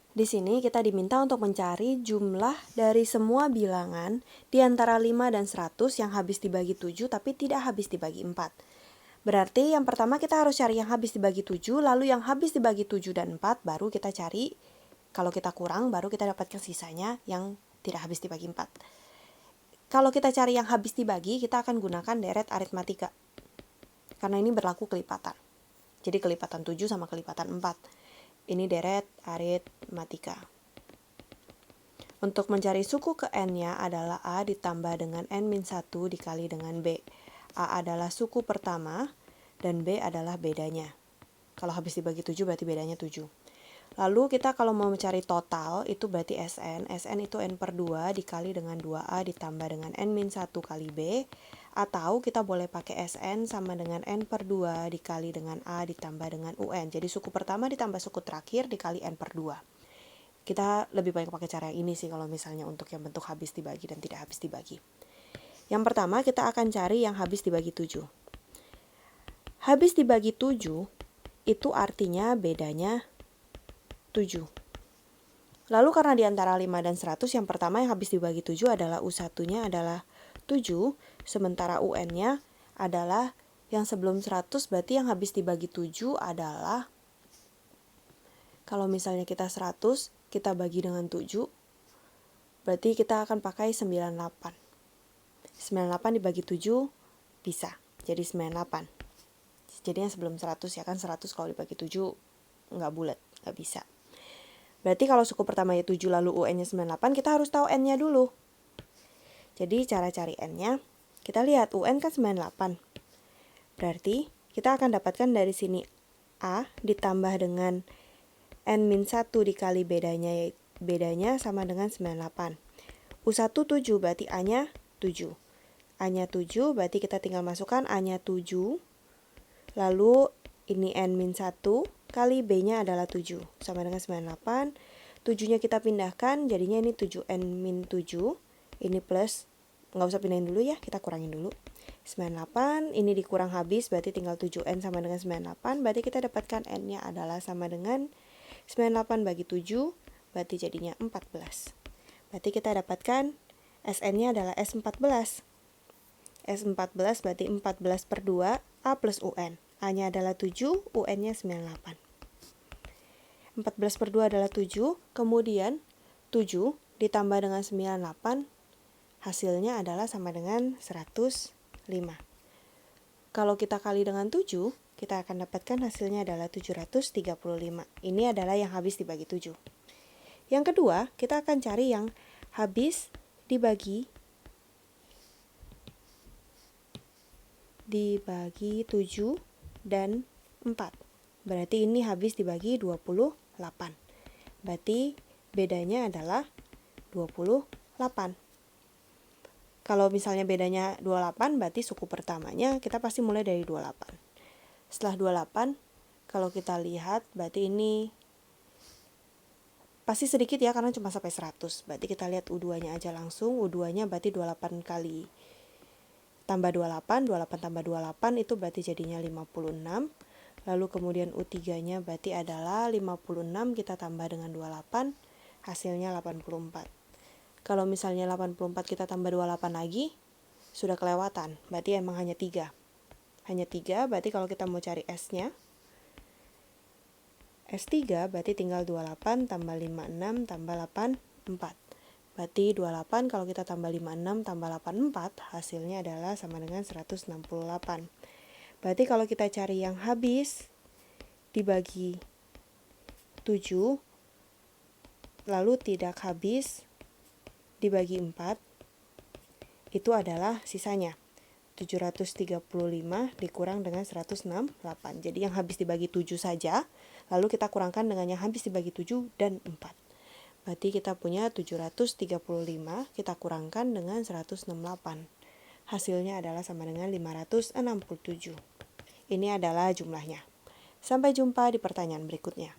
Di sini kita diminta untuk mencari jumlah dari semua bilangan di antara 5 dan 100 yang habis dibagi 7 tapi tidak habis dibagi 4. Berarti yang pertama kita harus cari yang habis dibagi 7, lalu yang habis dibagi 7 dan 4, baru kita cari, kalau kita kurang, baru kita dapatkan sisanya yang tidak habis dibagi 4. Kalau kita cari yang habis dibagi, kita akan gunakan deret aritmatika. Karena ini berlaku kelipatan. Jadi kelipatan 7 sama kelipatan 4. Ini deret aritmatika. Untuk mencari suku ke n-nya adalah A ditambah dengan n-1 dikali dengan B. A adalah suku pertama dan B adalah bedanya. Kalau habis dibagi 7 berarti bedanya 7. Lalu kita kalau mau mencari total itu berarti Sn. Sn itu n per 2 dikali dengan 2A ditambah dengan n-1 kali B. Atau kita boleh pakai Sn sama dengan n per 2 dikali dengan A ditambah dengan UN. Jadi suku pertama ditambah suku terakhir dikali n per 2. Kita lebih banyak pakai cara yang ini sih kalau misalnya untuk yang bentuk habis dibagi dan tidak habis dibagi. Yang pertama kita akan cari yang habis dibagi 7. Habis dibagi 7 itu artinya bedanya 7. Lalu karena di antara 5 dan 100 yang pertama yang habis dibagi 7 adalah U1-nya adalah 7, sementara UN-nya adalah yang sebelum 100, berarti yang habis dibagi 7 adalah, kalau misalnya kita 100, kita bagi dengan 7, berarti kita akan pakai 98. 98 dibagi 7 bisa, jadi 98. Jadi yang sebelum 100 ya kan, 100 kalau dibagi 7 nggak bulat, nggak bisa. Berarti kalau suku pertamanya 7 lalu UN-nya 98, kita harus tahu N-nya dulu. Jadi cara cari N-nya, kita lihat UN kan 98. Berarti kita akan dapatkan dari sini A ditambah dengan N-1 dikali bedanya sama dengan 98. U1 7 berarti A-nya 7. A-nya 7 berarti kita tinggal masukkan A-nya 7. Lalu ini N-1 kali B-nya adalah 7, sama dengan 98. 7-nya kita pindahkan, jadinya ini 7N-7. Ini plus, nggak usah pindahin dulu ya, kita kurangin dulu. 98, ini dikurang habis, berarti tinggal 7N sama dengan 98. Berarti kita dapatkan N-nya adalah sama dengan 98 bagi 7, berarti jadinya 14. Berarti kita dapatkan Sn-nya adalah S14. S14 berarti 14 per 2, A plus UN. A-nya adalah 7, UN-nya 98. 14 per 2 adalah 7, kemudian 7 ditambah dengan 98, hasilnya adalah sama dengan 105. Kalau kita kali dengan 7, kita akan dapatkan hasilnya adalah 735. Ini adalah yang habis dibagi 7. Yang kedua, kita akan cari yang habis dibagi 7 dan 4. Berarti ini habis dibagi 28. Berarti bedanya adalah 28. Kalau misalnya bedanya 28, berarti suku pertamanya kita pasti mulai dari 28. Setelah 28, kalau kita lihat berarti ini pasti sedikit ya karena cuma sampai 100. Berarti kita lihat U2-nya aja langsung. U2-nya berarti 28 kali tambah 28, 28 tambah 28 itu berarti jadinya 56. Lalu kemudian U3-nya berarti adalah 56, kita tambah dengan 28, hasilnya 84. Kalau misalnya 84 kita tambah 28 lagi, sudah kelewatan, berarti emang hanya 3. Hanya 3, berarti kalau kita mau cari S-nya, S3 berarti tinggal 28 tambah 56 tambah 84. Berarti 28 kalau kita tambah 56 tambah 84, hasilnya adalah sama dengan 168. Berarti kalau kita cari yang habis dibagi 7, lalu tidak habis dibagi 4, itu adalah sisanya. 735 dikurang dengan 168. Jadi yang habis dibagi 7 saja, lalu kita kurangkan dengan yang habis dibagi 7 dan 4. Berarti kita punya 735, kita kurangkan dengan 168. Hasilnya adalah sama dengan 567. Ini adalah jumlahnya. Sampai jumpa di pertanyaan berikutnya.